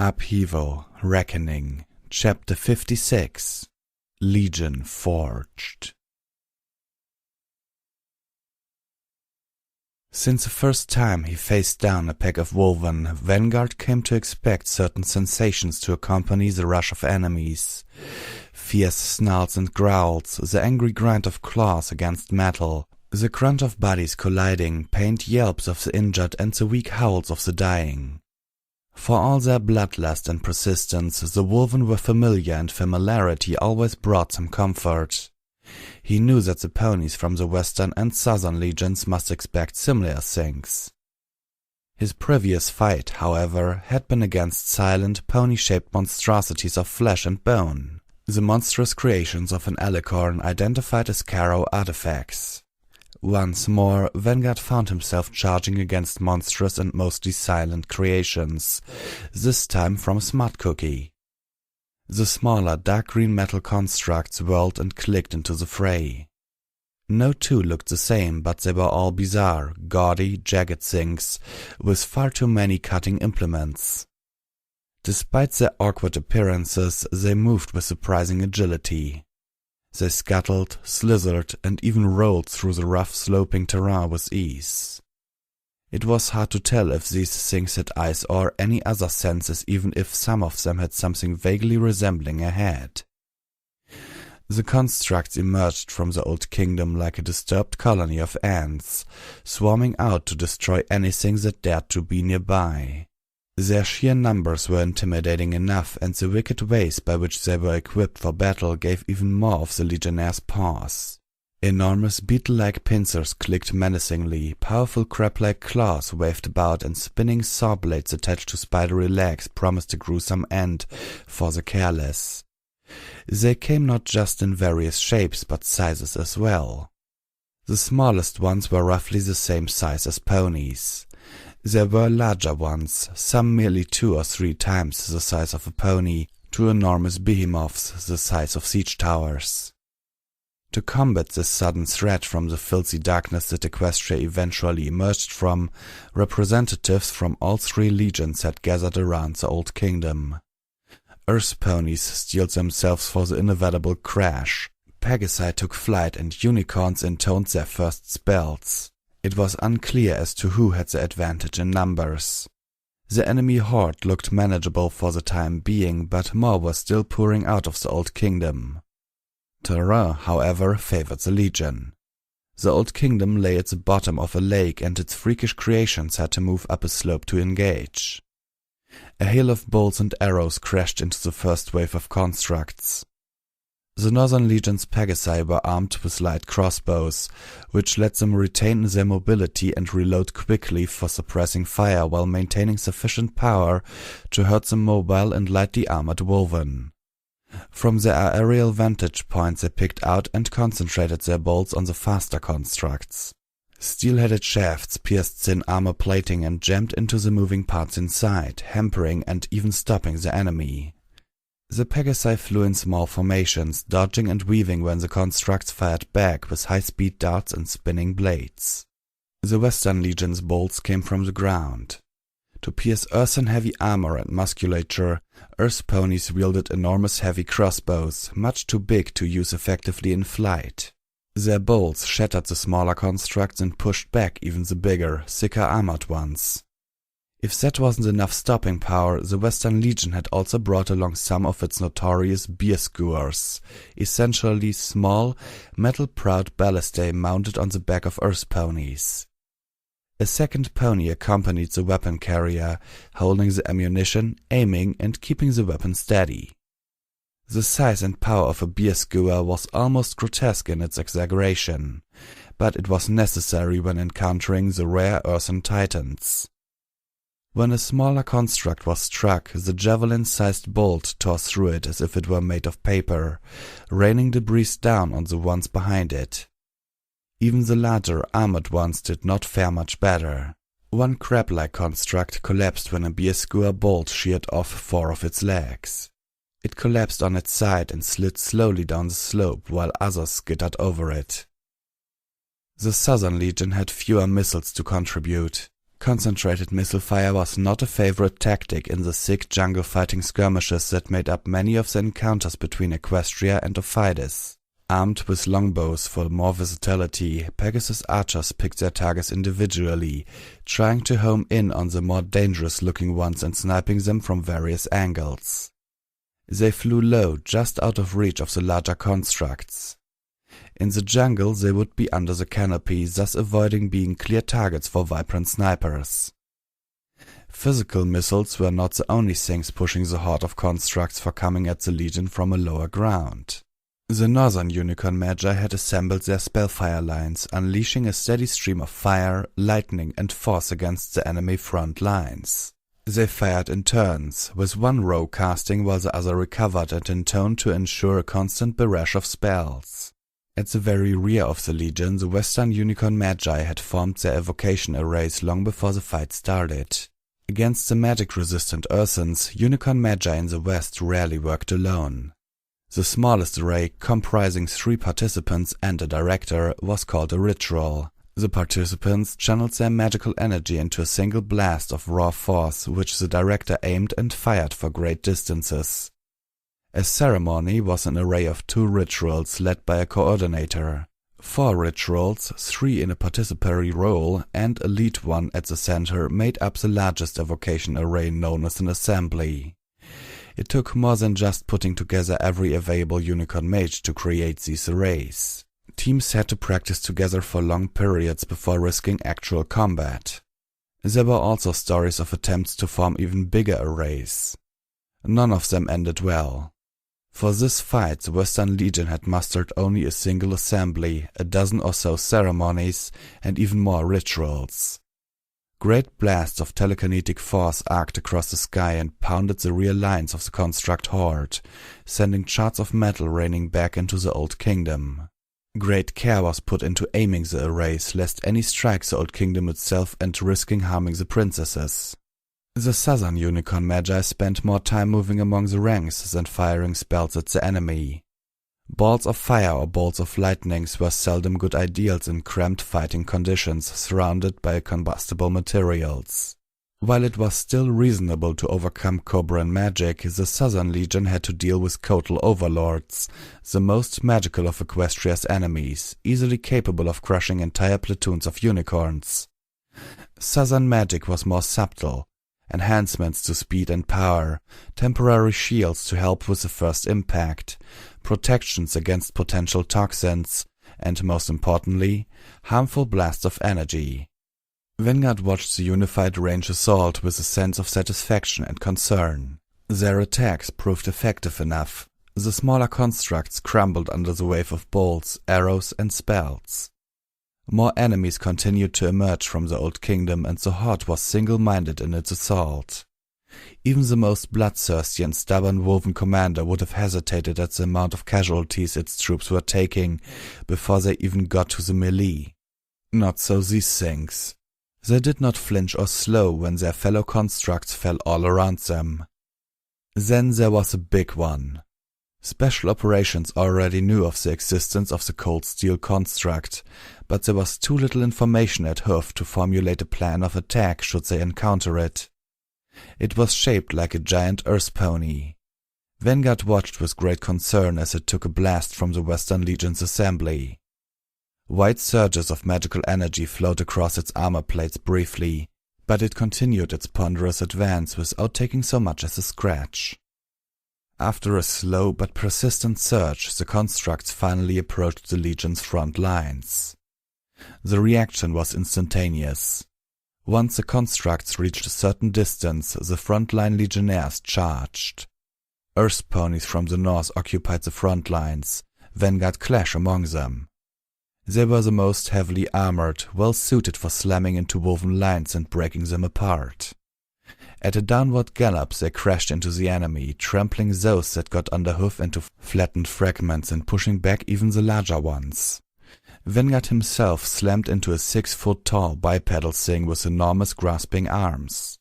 Upheaval, Reckoning, Chapter 56, Legion Forged. Since the first time he faced down a pack of wolven, Vanguard came to expect certain sensations to accompany the rush of enemies. Fierce snarls and growls, the angry grind of claws against metal, the grunt of bodies colliding, pained yelps of the injured and the weak howls of the dying. For all their bloodlust and persistence, the wolven were familiar, and familiarity always brought some comfort. He knew that the ponies from the western and southern legions must expect similar things. His previous fight, however, had been against silent, pony-shaped monstrosities of flesh and bone, the monstrous creations of an alicorn identified as Caro artifacts. Once more, Vanguard found himself charging against monstrous and mostly silent creations, this time from Smart Cookie. The smaller, dark green metal constructs whirled and clicked into the fray. No two looked the same, but they were all bizarre, gaudy, jagged things, with far too many cutting implements. Despite their awkward appearances, they moved with surprising agility. They scuttled, slithered, and even rolled through the rough, sloping terrain with ease. It was hard to tell if these things had eyes or any other senses, even if some of them had something vaguely resembling a head. The constructs emerged from the old kingdom like a disturbed colony of ants, swarming out to destroy anything that dared to be nearby. Their sheer numbers were intimidating enough, and the wicked ways by which they were equipped for battle gave even more of the legionnaires pause. Enormous beetle-like pincers clicked menacingly, powerful crab-like claws waved about, and spinning saw blades attached to spidery legs promised a gruesome end for the careless. They came not just in various shapes, but sizes as well. The smallest ones were roughly the same size as ponies. There were larger ones, some merely 2 or 3 times the size of a pony, to enormous behemoths the size of siege towers. To combat this sudden threat from the filthy darkness that Equestria eventually emerged from, representatives from all 3 legions had gathered around the Old Kingdom. Earth ponies steeled themselves for the inevitable crash. Pegasi took flight, and unicorns intoned their first spells. It was unclear as to who had the advantage in numbers. The enemy horde looked manageable for the time being, but more was still pouring out of the Old Kingdom. Terrain, however, favored the Legion. The Old Kingdom lay at the bottom of a lake, and its freakish creations had to move up a slope to engage. A hail of bolts and arrows crashed into the first wave of constructs. The Northern Legion's Pegasi were armed with light crossbows, which let them retain their mobility and reload quickly for suppressing fire while maintaining sufficient power to hurt the mobile and lightly armored wolven. From their aerial vantage points they picked out and concentrated their bolts on the faster constructs. Steel-headed shafts pierced thin armor plating and jammed into the moving parts inside, hampering and even stopping the enemy. The Pegasi flew in small formations, dodging and weaving when the constructs fired back with high-speed darts and spinning blades. The Western Legion's bolts came from the ground. To pierce earthen-heavy armor and musculature, Earth ponies wielded enormous heavy crossbows, much too big to use effectively in flight. Their bolts shattered the smaller constructs and pushed back even the bigger, thicker armored ones. If that wasn't enough stopping power, the Western Legion had also brought along some of its notorious beer skewers, essentially small, metal-proud ballistae mounted on the back of Earth ponies. A second pony accompanied the weapon carrier, holding the ammunition, aiming, and keeping the weapon steady. The size and power of a beer skewer was almost grotesque in its exaggeration, but it was necessary when encountering the rare earthen titans. When a smaller construct was struck, the javelin-sized bolt tore through it as if it were made of paper, raining debris down on the ones behind it. Even the larger, armored ones did not fare much better. One crab-like construct collapsed when a beer skewer bolt sheared off 4 of its legs. It collapsed on its side and slid slowly down the slope while others skittered over it. The Southern Legion had fewer missiles to contribute. Concentrated missile fire was not a favorite tactic in the thick jungle fighting skirmishes that made up many of the encounters between Equestria and Ophides. Armed with longbows for more versatility, Pegasus archers picked their targets individually, trying to home in on the more dangerous-looking ones and sniping them from various angles. They flew low, just out of reach of the larger constructs. In the jungle they would be under the canopy, thus avoiding being clear targets for vibrant snipers. Physical missiles were not the only things pushing the horde of constructs for coming at the Legion from a lower ground. The northern Unicorn Magi had assembled their spellfire lines, unleashing a steady stream of fire, lightning and force against the enemy front lines. They fired in turns, with one row casting while the other recovered and intoned to ensure a constant barrage of spells. At the very rear of the Legion, the Western Unicorn Magi had formed their evocation arrays long before the fight started. Against the magic-resistant Ursans, Unicorn Magi in the west rarely worked alone. The smallest array, comprising 3 participants and a director, was called a ritual. The participants channeled their magical energy into a single blast of raw force, which the director aimed and fired for great distances. A ceremony was an array of 2 rituals led by a coordinator. 4 rituals, 3 in a participatory role, and a lead one at the center made up the largest evocation array known as an assembly. It took more than just putting together every available Unicorn Mage to create these arrays. Teams had to practice together for long periods before risking actual combat. There were also stories of attempts to form even bigger arrays. None of them ended well. For this fight, the Western Legion had mustered only a single assembly, a dozen or so ceremonies, and even more rituals. Great blasts of telekinetic force arced across the sky and pounded the rear lines of the construct horde, sending shards of metal raining back into the Old Kingdom. Great care was put into aiming the arrays, lest any strike the Old Kingdom itself and risking harming the princesses. The southern Unicorn Magi spent more time moving among the ranks than firing spells at the enemy. Balls of fire or bolts of lightnings were seldom good ideals in cramped fighting conditions surrounded by combustible materials. While it was still reasonable to overcome Cobran magic, the Southern Legion had to deal with Kotal overlords, the most magical of Equestria's enemies, easily capable of crushing entire platoons of unicorns. Southern magic was more subtle. Enhancements to speed and power, temporary shields to help with the first impact, protections against potential toxins, and most importantly, harmful blasts of energy. Vanguard watched the unified range assault with a sense of satisfaction and concern. Their attacks proved effective enough. The smaller constructs crumbled under the wave of bolts, arrows, and spells. More enemies continued to emerge from the Old Kingdom, and the Horde was single-minded in its assault. Even the most bloodthirsty and stubborn Woven commander would have hesitated at the amount of casualties its troops were taking before they even got to the melee. Not so these things. They did not flinch or slow when their fellow constructs fell all around them. Then there was a big one. Special Operations already knew of the existence of the Cold Steel construct, but there was too little information at Hoof to formulate a plan of attack should they encounter it. It was shaped like a giant earth pony. Vanguard watched with great concern as it took a blast from the Western Legion's assembly. White surges of magical energy flowed across its armor plates briefly, but it continued its ponderous advance without taking so much as a scratch. After a slow but persistent surge, the constructs finally approached the Legion's front lines. The reaction was instantaneous. Once the constructs reached a certain distance, the frontline legionnaires charged. Earth ponies from the north occupied the front lines, Vanguard clash among them. They were the most heavily armored, well suited for slamming into woven lines and breaking them apart. At a downward gallop they crashed into the enemy, trampling those that got under hoof into flattened fragments and pushing back even the larger ones. Vanguard himself slammed into a 6-foot-tall bipedal thing with enormous grasping arms.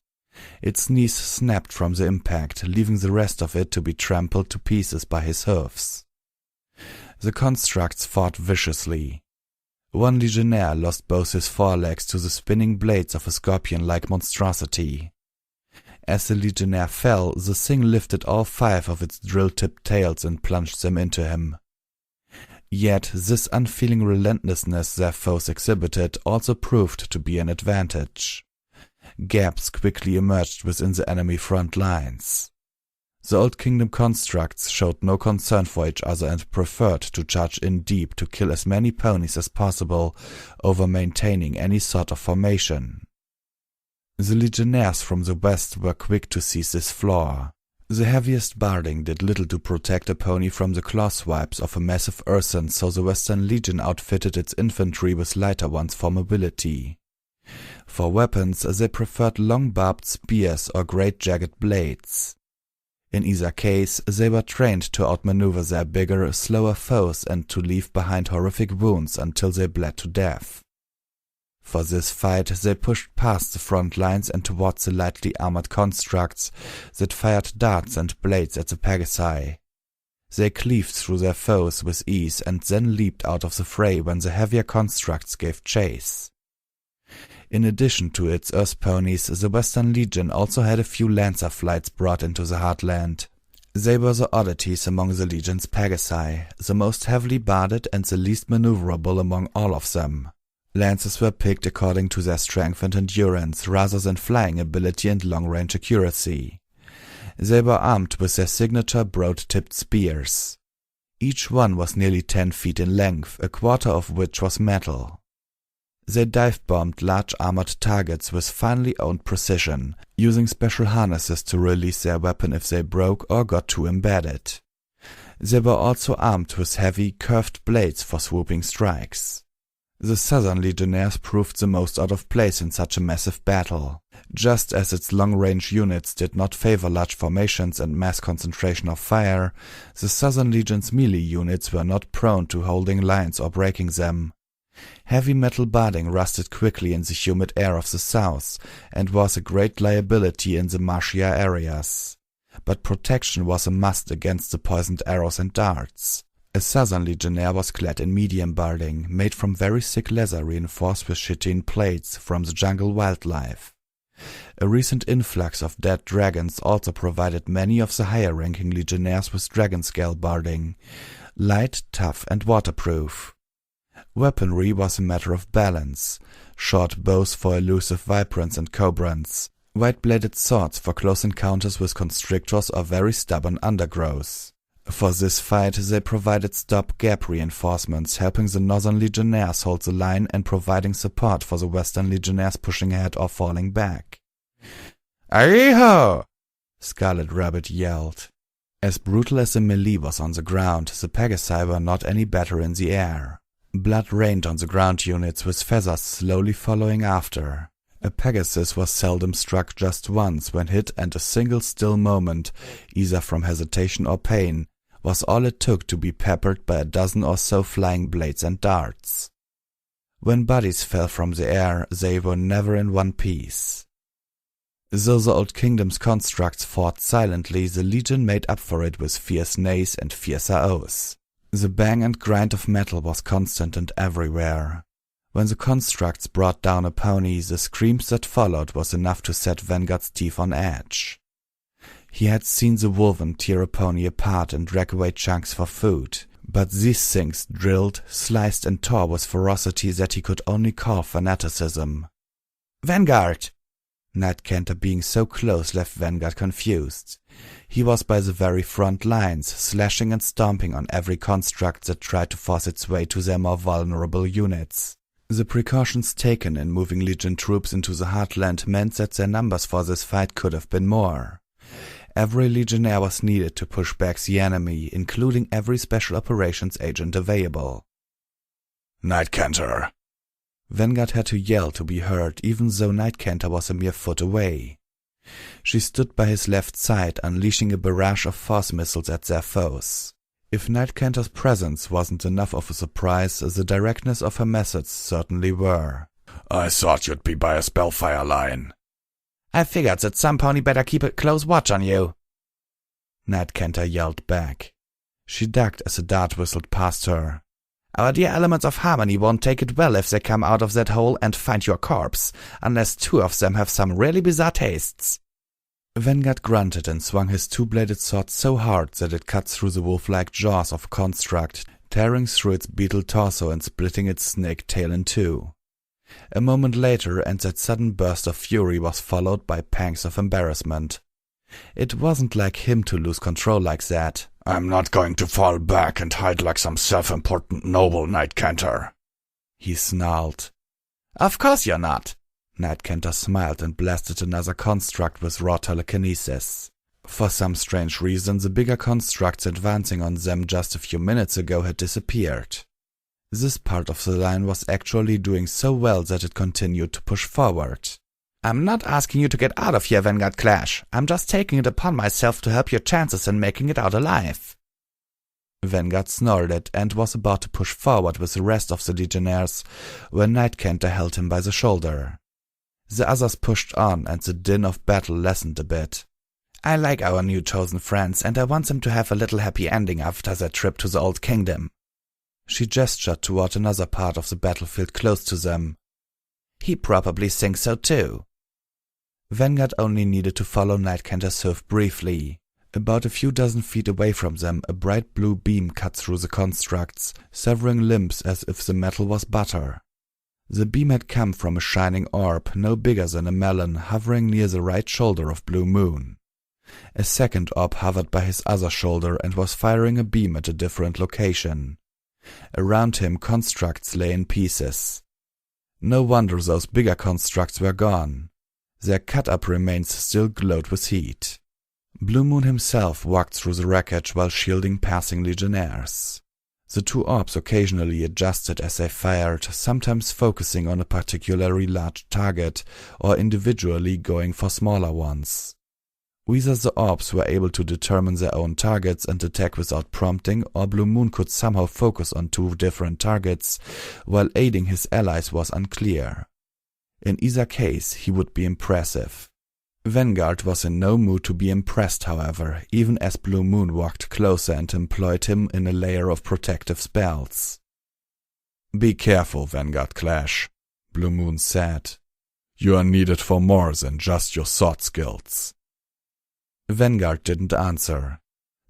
Its knees snapped from the impact, leaving the rest of it to be trampled to pieces by his hoofs. The constructs fought viciously. One legionnaire lost both his forelegs to the spinning blades of a scorpion-like monstrosity. As the legionnaire fell, the thing lifted all 5 of its drill-tipped tails and plunged them into him. Yet this unfeeling relentlessness their foes exhibited also proved to be an advantage. Gaps quickly emerged within the enemy front lines. The Old Kingdom constructs showed no concern for each other and preferred to charge in deep to kill as many ponies as possible over maintaining any sort of formation. The legionnaires from the west were quick to seize this flaw. The heaviest barding did little to protect a pony from the claw swipes of a massive earthen, so the Western Legion outfitted its infantry with lighter ones for mobility. For weapons, they preferred long barbed spears or great jagged blades. In either case, they were trained to outmaneuver their bigger, slower foes and to leave behind horrific wounds until they bled to death. For this fight, they pushed past the front lines and towards the lightly armored constructs that fired darts and blades at the Pegasi. They cleaved through their foes with ease and then leaped out of the fray when the heavier constructs gave chase. In addition to its earth ponies, the Western Legion also had a few lancer flights brought into the heartland. They were the oddities among the Legion's Pegasi, the most heavily barded and the least maneuverable among all of them. Lancers were picked according to their strength and endurance rather than flying ability and long-range accuracy. They were armed with their signature broad-tipped spears. Each one was nearly 10 feet in length, a quarter of which was metal. They dive-bombed large armored targets with finely owned precision, using special harnesses to release their weapon if they broke or got too embedded. They were also armed with heavy, curved blades for swooping strikes. The Southern Legionnaires proved the most out of place in such a massive battle. Just as its long-range units did not favor large formations and mass concentration of fire, the Southern Legion's melee units were not prone to holding lines or breaking them. Heavy metal barding rusted quickly in the humid air of the south and was a great liability in the marshier areas. But protection was a must against the poisoned arrows and darts. A Southern Legionnaire was clad in medium barding, made from very thick leather reinforced with chitin plates from the jungle wildlife. A recent influx of dead dragons also provided many of the higher-ranking Legionnaires with dragon scale barding, light, tough, and waterproof. Weaponry was a matter of balance, short bows for elusive vibrants and cobrans, white-bladed swords for close encounters with constrictors or very stubborn undergrowths. For this fight, they provided stop-gap reinforcements, helping the Northern Legionnaires hold the line and providing support for the Western Legionnaires pushing ahead or falling back. "Ayeho!" Scarlet Rabbit yelled. As brutal as the melee was on the ground, the Pegasi were not any better in the air. Blood rained on the ground units, with feathers slowly following after. A Pegasus was seldom struck just once when hit, and a single still moment, either from hesitation or pain, was all it took to be peppered by a dozen or so flying blades and darts. When bodies fell from the air, they were never in one piece. Though the Old Kingdom's constructs fought silently, the Legion made up for it with fierce neighs and fiercer oaths. The bang and grind of metal was constant and everywhere. When the constructs brought down a pony, the screams that followed was enough to set Vanguard's teeth on edge. He had seen the Wolven tear a pony apart and drag away chunks for food, but these things drilled, sliced and tore with ferocity that he could only call fanaticism. "Vanguard!" Knight Cantor being so close left Vanguard confused. He was by the very front lines, slashing and stomping on every construct that tried to force its way to their more vulnerable units. The precautions taken in moving Legion troops into the heartland meant that their numbers for this fight could have been more. Every Legionnaire was needed to push back the enemy, including every special operations agent available. "Knight Cantor!" Vanguard had to yell to be heard, even though Knight Cantor was a mere foot away. She stood by his left side, unleashing a barrage of force missiles at their foes. If Knight Cantor's presence wasn't enough of a surprise, the directness of her methods certainly were. "I thought you'd be by a spellfire line." "I figured that some pony better keep a close watch on you," Knight Cantor yelled back. She ducked as a dart whistled past her. Our dear elements of harmony won't take it well if they come out of that hole and find your corpse, unless two of them have some really bizarre tastes." Vanguard grunted and swung his two-bladed sword so hard that it cut through the wolf-like jaws of Construct, tearing through its beetle torso and splitting its snake tail in two. A moment later, and that sudden burst of fury was followed by pangs of embarrassment. It wasn't like him to lose control like that. "I'm not going to fall back and hide like some self-important noble, Nightcanter," he snarled. "Of course you're not." Nightcanter smiled and blasted another construct with raw telekinesis. For some strange reason, the bigger constructs advancing on them just a few minutes ago had disappeared. This part of the line was actually doing so well that it continued to push forward. "I'm not asking you to get out of here, Vanguard Clash. I'm just taking it upon myself to help your chances in making it out alive." Vanguard snorted and was about to push forward with the rest of the Legionnaires when Nightcanter held him by the shoulder. The others pushed on and the din of battle lessened a bit. "I like our new chosen friends and I want them to have a little happy ending after their trip to the Old Kingdom." She gestured toward another part of the battlefield close to them. "He probably thinks so too." Vanguard only needed to follow Nightcanter's hoof briefly. About a few dozen feet away from them, a bright blue beam cut through the constructs, severing limbs as if the metal was butter. The beam had come from a shining orb no bigger than a melon hovering near the right shoulder of Blue Moon. A second orb hovered by his other shoulder and was firing a beam at a different location. Around him, constructs lay in pieces. No wonder those bigger constructs were gone. Their cut-up remains still glowed with heat. Blue Moon himself walked through the wreckage while shielding passing Legionnaires. The two orbs occasionally adjusted as they fired, sometimes focusing on a particularly large target or individually going for smaller ones. Either the orbs were able to determine their own targets and attack without prompting, or Blue Moon could somehow focus on two different targets while aiding his allies was unclear. In either case, he would be impressive. Vanguard was in no mood to be impressed, however, even as Blue Moon walked closer and employed him in a layer of protective spells. "Be careful, Vanguard Clash," Blue Moon said. "You are needed for more than just your sword skills." Vanguard didn't answer.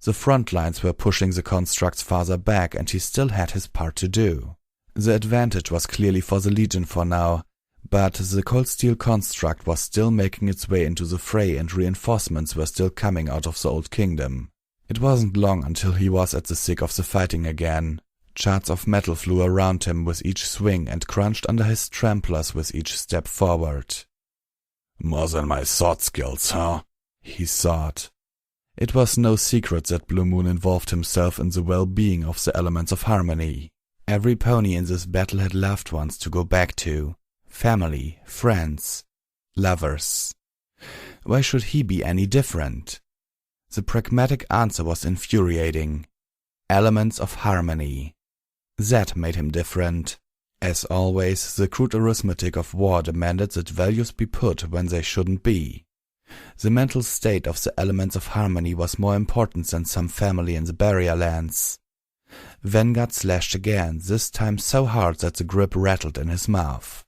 The front lines were pushing the constructs farther back and he still had his part to do. The advantage was clearly for the Legion for now, but the cold steel construct was still making its way into the fray and reinforcements were still coming out of the Old Kingdom. It wasn't long until he was at the thick of the fighting again. Shards of metal flew around him with each swing and crunched under his tramplers with each step forward. "More than my sword skills, huh?" he thought. It was no secret that Blue Moon involved himself in the well-being of the elements of harmony. Every pony in this battle had loved ones to go back to. Family, friends, lovers. Why should he be any different? The pragmatic answer was infuriating. Elements of harmony. That made him different. As always, the crude arithmetic of war demanded that values be put when they shouldn't be. The mental state of the elements of harmony was more important than some family in the barrier lands. Vanguard slashed again, this time so hard that the grip rattled in his mouth.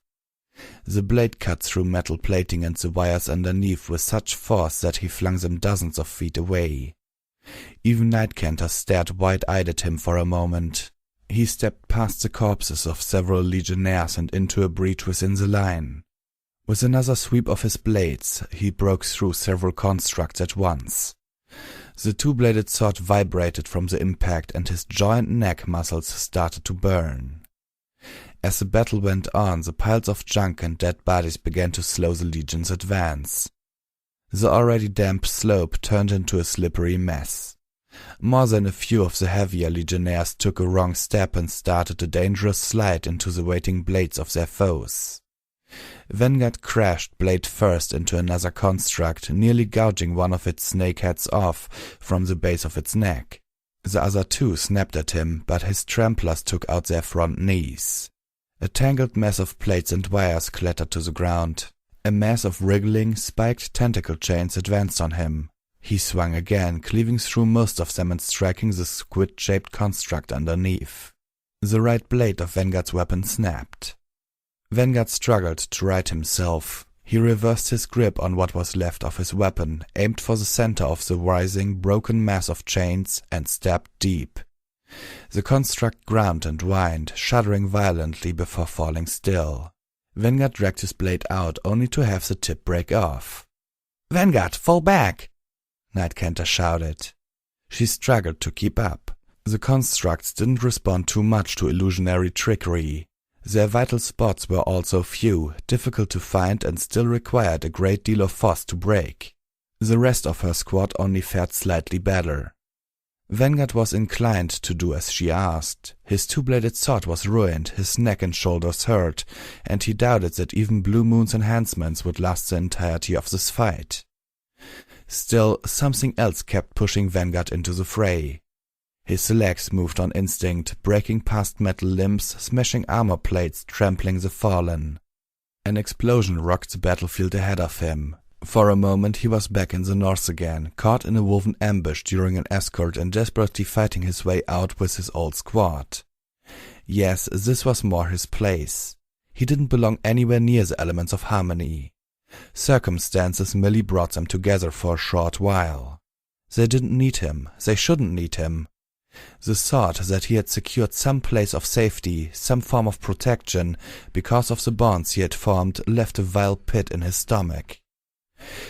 The blade cut through metal plating and the wires underneath with such force that he flung them dozens of feet away. Even Nightcanter stared wide-eyed at him for a moment. He stepped past the corpses of several Legionnaires and into a breach within the line. With another sweep of his blades, he broke through several constructs at once. The two-bladed sword vibrated from the impact and his jaw and neck muscles started to burn. As the battle went on, the piles of junk and dead bodies began to slow the Legion's advance. The already damp slope turned into a slippery mess. More than a few of the heavier Legionnaires took a wrong step and started a dangerous slide into the waiting blades of their foes. Vanguard crashed blade first into another construct, nearly gouging one of its snake heads off from the base of its neck. The other two snapped at him, but his tramplers took out their front knees. A tangled mass of plates and wires clattered to the ground. A mass of wriggling, spiked tentacle chains advanced on him. He swung again, cleaving through most of them and striking the squid-shaped construct underneath. The right blade of Vanguard's weapon snapped. Vanguard struggled to right himself. He reversed his grip on what was left of his weapon, aimed for the center of the rising, broken mass of chains, and stabbed deep. The construct ground and whined, shuddering violently before falling still. Vanguard dragged his blade out, only to have the tip break off. "Vanguard, fall back!" Nightcanter shouted. She struggled to keep up. The constructs didn't respond too much to illusionary trickery. Their vital spots were also few, difficult to find, and still required a great deal of force to break. The rest of her squad only fared slightly better. Vanguard was inclined to do as she asked. His two-bladed sword was ruined, his neck and shoulders hurt, and he doubted that even Blue Moon's enhancements would last the entirety of this fight. Still, something else kept pushing Vanguard into the fray. His legs moved on instinct, breaking past metal limbs, smashing armor plates, trampling the fallen. An explosion rocked the battlefield ahead of him. For a moment he was back in the north again, caught in a woven ambush during an escort and desperately fighting his way out with his old squad. Yes, this was more his place. He didn't belong anywhere near the elements of harmony. Circumstances merely brought them together for a short while. They didn't need him. They shouldn't need him. The thought that he had secured some place of safety, some form of protection, because of the bonds he had formed, left a vile pit in his stomach.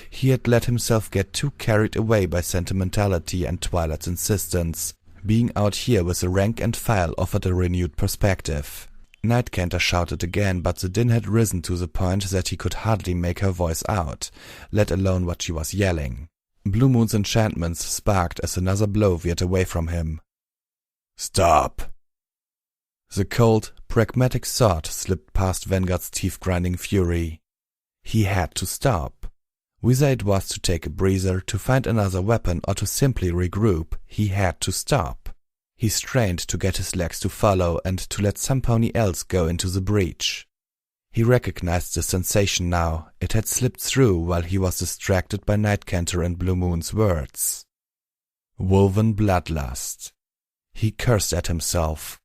He had let himself get too carried away by sentimentality and Twilight's insistence. Being out here with the rank and file offered a renewed perspective. Nightcanter shouted again, but the din had risen to the point that he could hardly make her voice out, let alone what she was yelling. Blue Moon's enchantments sparked as another blow veered away from him. "Stop!" The cold, pragmatic thought slipped past Vanguard's teeth-grinding fury. He had to stop. Whether it was to take a breather, to find another weapon, or to simply regroup, he had to stop. He strained to get his legs to follow and to let some pony else go into the breach. He recognized the sensation now. It had slipped through while he was distracted by Nightcanter and Blue Moon's words. Woven bloodlust. He cursed at himself.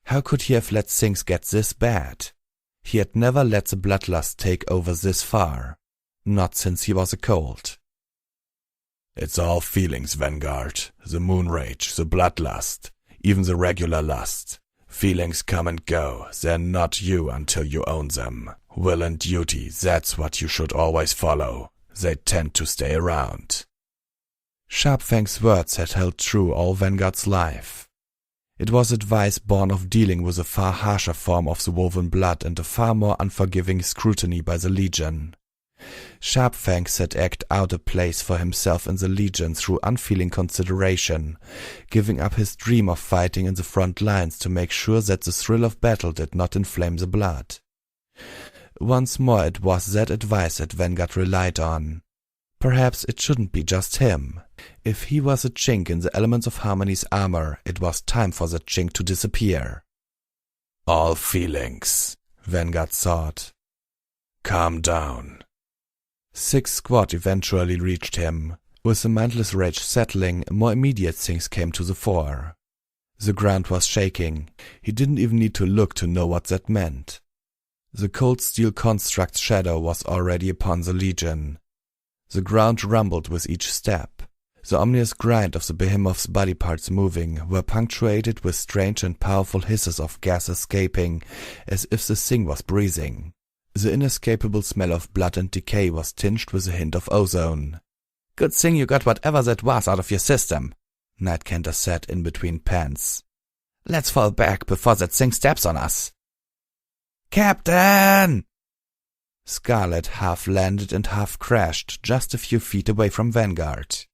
How could he have let things get this bad? He had never let the bloodlust take over this far. Not since he was a colt. "It's all feelings, Vanguard. The moon rage, the bloodlust, even the regular lust. Feelings come and go. They're not you until you own them. Will and duty, that's what you should always follow. They tend to stay around." Sharpfang's words had held true all Vanguard's life. It was advice born of dealing with a far harsher form of the woven blood and a far more unforgiving scrutiny by the Legion. Sharpfang set act out a place for himself in the Legion through unfeeling consideration, giving up his dream of fighting in the front lines to make sure that the thrill of battle did not inflame the blood. Once more it was that advice that Vanguard relied on. Perhaps it shouldn't be just him. If he was a chink in the elements of Harmony's armor, it was time for that chink to disappear. "All feelings," Vanguard thought. "Calm down." Sixth Squad eventually reached him. With the mindless rage settling, more immediate things came to the fore. The ground was shaking. He didn't even need to look to know what that meant. The cold steel construct's shadow was already upon the Legion. The ground rumbled with each step. The ominous grind of the behemoth's body parts moving were punctuated with strange and powerful hisses of gas escaping, as if the thing was breathing. The inescapable smell of blood and decay was tinged with a hint of ozone. "Good thing you got whatever that was out of your system," Nightcanter said in between pants. "Let's fall back before that thing steps on us." "Captain!" Scarlet half landed and half crashed just a few feet away from Vanguard.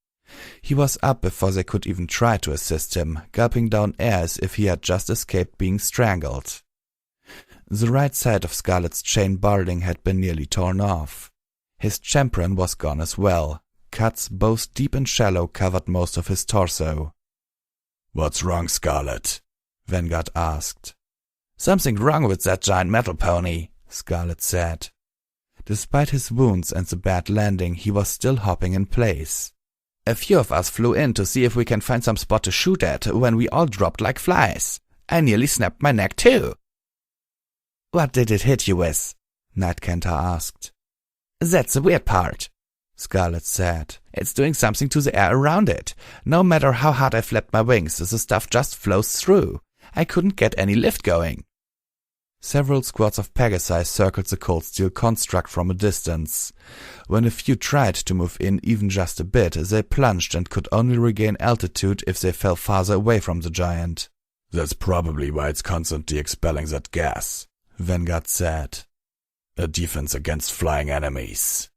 He was up before they could even try to assist him, gulping down air as if he had just escaped being strangled. The right side of Scarlet's chain barding had been nearly torn off. His champron was gone as well. Cuts, both deep and shallow, covered most of his torso. "What's wrong, Scarlet?" Vanguard asked. "Something wrong with that giant metal pony," Scarlet said. Despite his wounds and the bad landing, he was still hopping in place. "A few of us flew in to see if we can find some spot to shoot at when we all dropped like flies. I nearly snapped my neck too. What did it hit you with? Night Cantor asked. That's the weird part, Scarlet said. It's doing something to the air around it. No matter how hard I flapped my wings, the stuff just flows through. I couldn't get any lift going. Several squads of Pegasi circled the cold steel construct from a distance. When a few tried to move in even just a bit, they plunged and could only regain altitude if they fell farther away from the giant. That's probably why it's constantly expelling that gas, Vanguard said. A defense against flying enemies.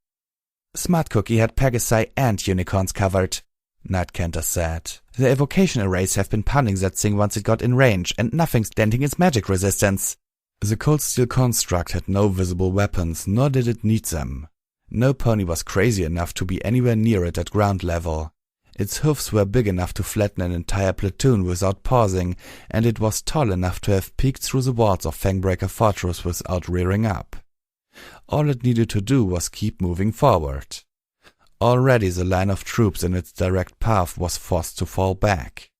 Smart Cookie had Pegasi and unicorns covered, Night Cantor said. The evocation arrays have been punning that thing once it got in range, and nothing's denting its magic resistance. The cold steel construct had no visible weapons, nor did it need them. No pony was crazy enough to be anywhere near it at ground level. Its hoofs were big enough to flatten an entire platoon without pausing, and it was tall enough to have peeked through the walls of Fangbreaker Fortress without rearing up. All it needed to do was keep moving forward. Already the line of troops in its direct path was forced to fall back.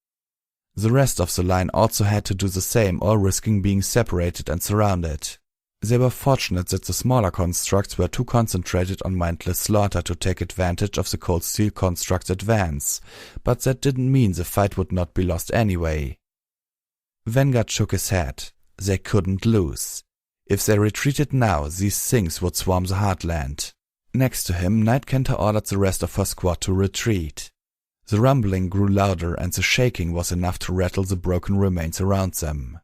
The rest of the line also had to do the same, or risking being separated and surrounded. They were fortunate that the smaller constructs were too concentrated on mindless slaughter to take advantage of the cold steel construct's advance, but that didn't mean the fight would not be lost anyway. Vanguard shook his head. They couldn't lose. If they retreated now, these things would swarm the heartland. Next to him, Night Cantor ordered the rest of her squad to retreat. The rumbling grew louder, and the shaking was enough to rattle the broken remains around them.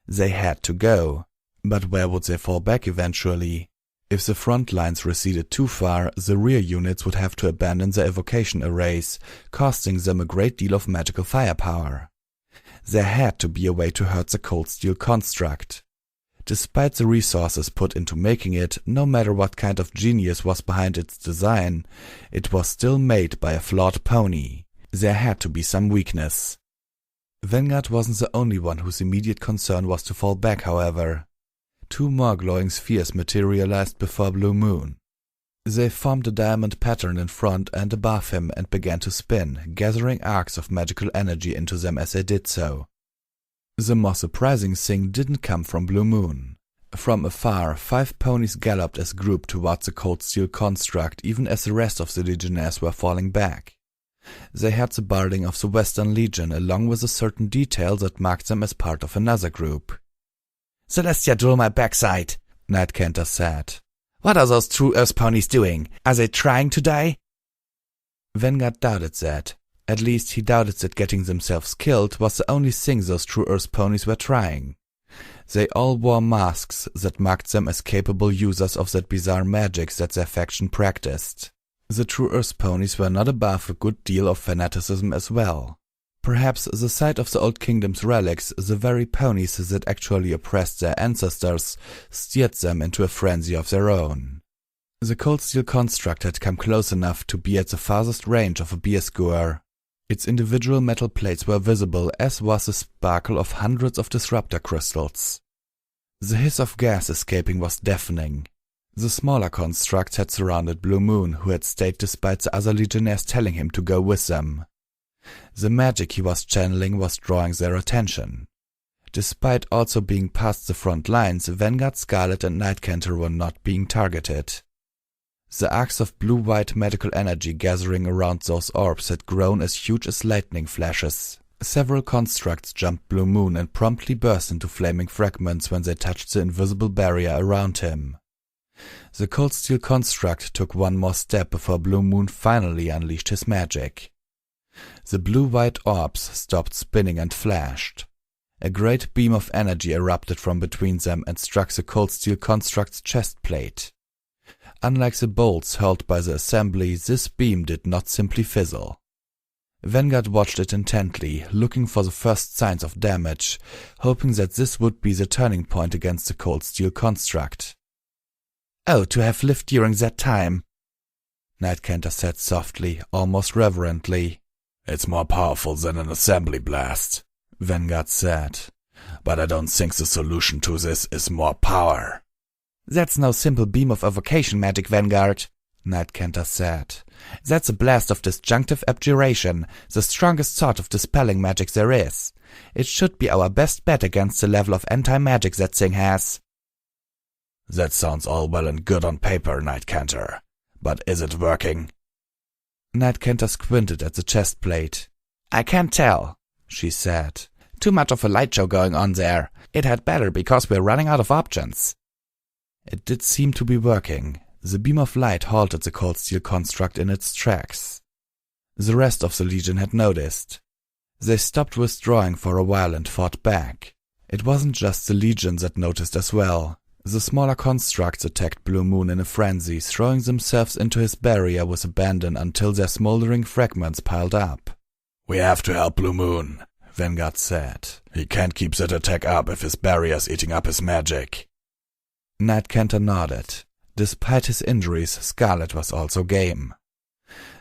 They had to go. But where would they fall back eventually? If the front lines receded too far, the rear units would have to abandon their evocation arrays, costing them a great deal of magical firepower. There had to be a way to hurt the cold steel construct. Despite the resources put into making it, no matter what kind of genius was behind its design, it was still made by a flawed pony. There had to be some weakness. Vanguard wasn't the only one whose immediate concern was to fall back, however. Two more glowing spheres materialized before Blue Moon. They formed a diamond pattern in front and above him and began to spin, gathering arcs of magical energy into them as they did so. The more surprising thing didn't come from Blue Moon. From afar, 5 ponies galloped as a group towards the cold steel construct, even as the rest of the legionnaires were falling back. They had the barding of the Western Legion, along with a certain detail that marked them as part of another group. "Celestia drew my backside," Night Cantor said. "What are those true Earth ponies doing? Are they trying to die?" Vanguard doubted that. At least he doubted that getting themselves killed was the only thing those true Earth ponies were trying. They all wore masks that marked them as capable users of that bizarre magic that their faction practiced. The true Earth ponies were not above a good deal of fanaticism as well. Perhaps the sight of the Old Kingdom's relics, the very ponies that actually oppressed their ancestors, steered them into a frenzy of their own. The cold steel construct had come close enough to be at the farthest range of a beer skewer. Its individual metal plates were visible, as was the sparkle of hundreds of disruptor crystals. The hiss of gas escaping was deafening. The smaller constructs had surrounded Blue Moon, who had stayed despite the other legionnaires telling him to go with them. The magic he was channeling was drawing their attention. Despite also being past the front lines, Vanguard, Scarlet and Night Cantor were not being targeted. The arcs of blue-white magical energy gathering around those orbs had grown as huge as lightning flashes. Several constructs jumped Blue Moon and promptly burst into flaming fragments when they touched the invisible barrier around him. The cold steel construct took one more step before Blue Moon finally unleashed his magic. The blue-white orbs stopped spinning and flashed. A great beam of energy erupted from between them and struck the cold steel construct's chest plate. Unlike the bolts hurled by the assembly, this beam did not simply fizzle. Vanguard watched it intently, looking for the first signs of damage, hoping that this would be the turning point against the cold steel construct. "Oh, to have lived during that time," Night Cantor said softly, almost reverently. "It's more powerful than an assembly blast," Vanguard said. "But I don't think the solution to this is more power." "That's no simple beam of evocation magic, Vanguard," Night Cantor said. "That's a blast of disjunctive abjuration, the strongest sort of dispelling magic there is. It should be our best bet against the level of anti-magic that thing has. That sounds all well and good on paper, Night Canter. But is it working? Night Canter squinted at the chest plate. I can't tell, she said. Too much of a light show going on there. It had better because we're running out of options. It did seem to be working. The beam of light halted the cold steel construct in its tracks. The rest of the Legion had noticed. They stopped withdrawing for a while and fought back. It wasn't just the Legion that noticed as well. The smaller constructs attacked Blue Moon in a frenzy, throwing themselves into his barrier with abandon until their smoldering fragments piled up. We have to help Blue Moon, Vanguard said. He can't keep that attack up if his barrier's eating up his magic. Night Canter nodded. Despite his injuries, Scarlet was also game.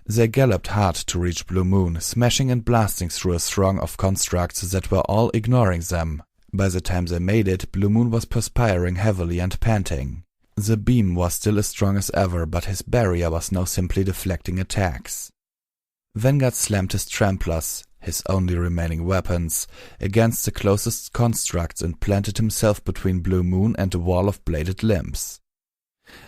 They galloped hard to reach Blue Moon, smashing and blasting through a throng of constructs that were all ignoring them. By the time they made it, Blue Moon was perspiring heavily and panting. The beam was still as strong as ever, but his barrier was now simply deflecting attacks. Vanguard slammed his tramplers, his only remaining weapons, against the closest constructs and planted himself between Blue Moon and a wall of bladed limbs.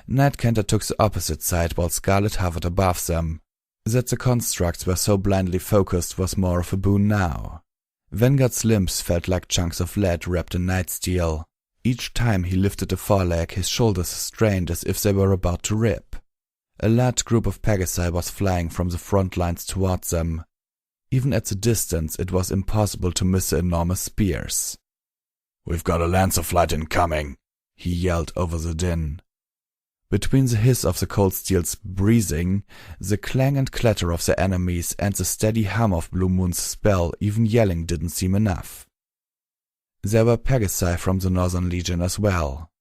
Night Canter took the opposite side while Scarlet hovered above them. That the constructs were so blindly focused was more of a boon now. Vanguard's limbs felt like chunks of lead wrapped in night steel. Each time he lifted a foreleg, his shoulders strained as if they were about to rip. A large group of Pegasi was flying from the front lines towards them. Even at the distance, it was impossible to miss the enormous spears. We've got a Lancer flight incoming, he yelled over the din. Between the hiss of the cold steel's breathing, the clang and clatter of the enemies, and the steady hum of Blue Moon's spell, even yelling didn't seem enough. There were Pegasi from the Northern Legion as well.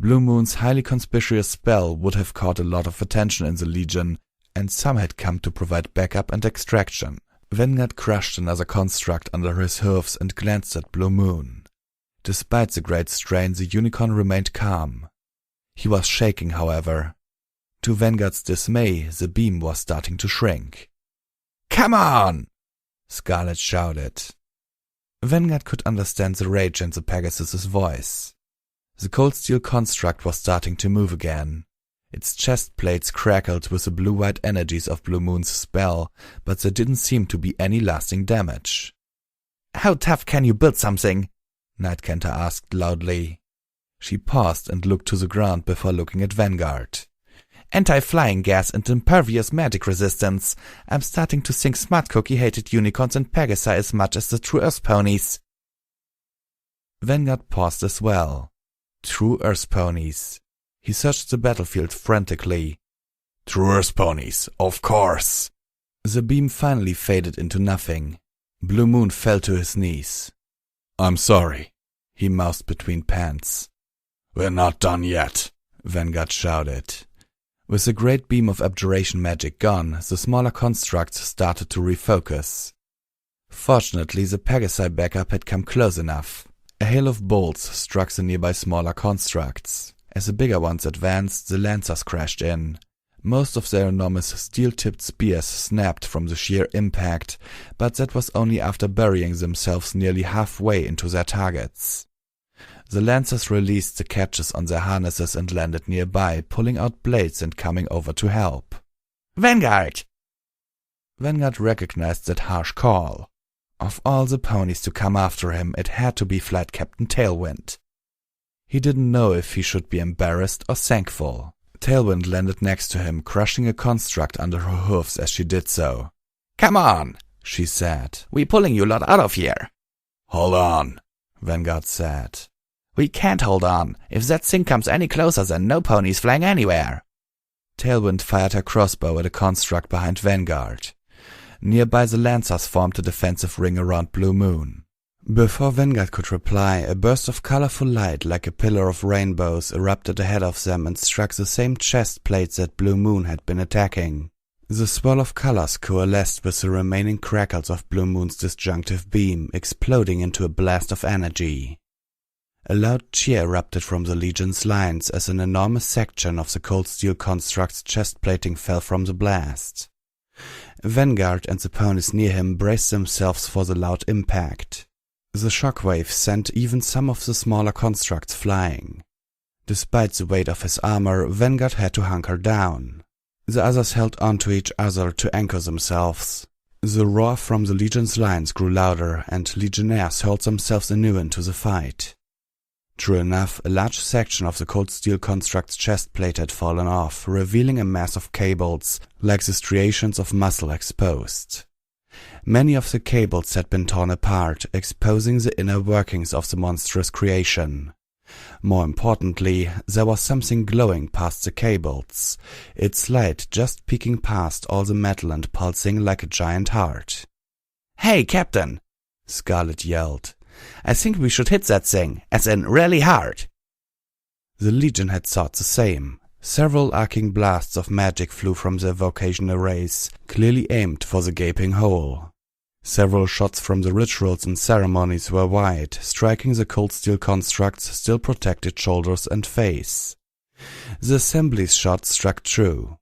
Blue Moon's highly conspicuous spell would have caught a lot of attention in the Legion, and some had come to provide backup and extraction. Vanguard crushed another construct under his hooves and glanced at Blue Moon. Despite the great strain, the unicorn remained calm. He was shaking, however. To Vanguard's dismay, the beam was starting to shrink. "Come on!" Scarlet shouted. Vanguard could understand the rage in the Pegasus's voice. The cold steel construct was starting to move again. Its chest plates crackled with the blue-white energies of Blue Moon's spell, but there didn't seem to be any lasting damage. "How tough can you build something?" Night Canter asked loudly. She paused and looked to the ground before looking at Vanguard. "Anti-flying gas and impervious magic resistance. I'm starting to think Smart Cookie hated unicorns and Pegasi as much as the true Earth ponies." Vanguard paused as well. True Earth ponies. He searched the battlefield frantically. True Earth ponies, of course. The beam finally faded into nothing. Blue Moon fell to his knees. "I'm sorry," he mouthed between pants. "We're not done yet," Vanguard shouted. With the great beam of abjuration magic gone, the smaller constructs started to refocus. Fortunately, the Pegasi backup had come close enough. A hail of bolts struck the nearby smaller constructs. As the bigger ones advanced, the Lancers crashed in. Most of their enormous steel-tipped spears snapped from the sheer impact, but that was only after burying themselves nearly halfway into their targets. The Lancers released the catches on their harnesses and landed nearby, pulling out blades and coming over to help. "Vanguard!" Vanguard recognized that harsh call. Of all the ponies to come after him, it had to be Flight Captain Tailwind. He didn't know if he should be embarrassed or thankful. Tailwind landed next to him, crushing a construct under her hoofs as she did so. "Come on," she said. "We're pulling you lot out of here." "Hold on," Vanguard said. "We can't hold on. If that thing comes any closer, then no ponies flying anywhere." Tailwind fired her crossbow at a construct behind Vanguard. Nearby, the Lancers formed a defensive ring around Blue Moon. Before Vanguard could reply, a burst of colorful light like a pillar of rainbows erupted ahead of them and struck the same chest plates that Blue Moon had been attacking. The swirl of colors coalesced with the remaining crackles of Blue Moon's disjunctive beam, exploding into a blast of energy. A loud cheer erupted from the Legion's lines as an enormous section of the cold steel construct's chest plating fell from the blast. Vanguard and the ponies near him braced themselves for the loud impact. The shockwave sent even some of the smaller constructs flying. Despite the weight of his armor, Vanguard had to hunker down. The others held onto each other to anchor themselves. The roar from the Legion's lines grew louder, and Legionnaires hurled themselves anew into the fight. True enough, a large section of the cold steel construct's chest plate had fallen off, revealing a mass of cables, like the striations of muscle exposed. Many of the cables had been torn apart, exposing the inner workings of the monstrous creation. More importantly, there was something glowing past the cables, its light just peeking past all the metal and pulsing like a giant heart. "Hey, Captain!" Scarlet yelled. "I think we should hit that thing, as in really hard." The Legion had thought the same. Several arcing blasts of magic flew from the evocation arrays, clearly aimed for the gaping hole. Several shots from the rituals and ceremonies were wide, striking the cold steel construct's still protected shoulders and face. The assembly's shot struck true.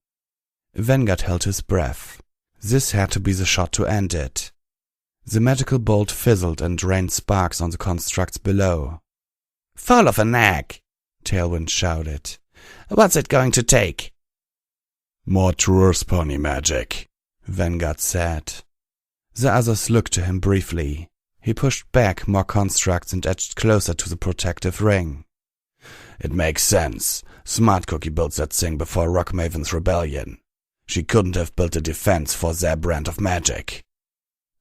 Vanguard held his breath. This had to be the shot to end it. The magical bolt fizzled and rained sparks on the constructs below. "Full of a knack!" Tailwind shouted. "What's it going to take?" "More true Earth pony magic," Vanguard said. The others looked to him briefly. He pushed back more constructs and edged closer to the protective ring. "It makes sense. Smart Cookie built that thing before Rockmaven's rebellion. She couldn't have built a defense for their brand of magic."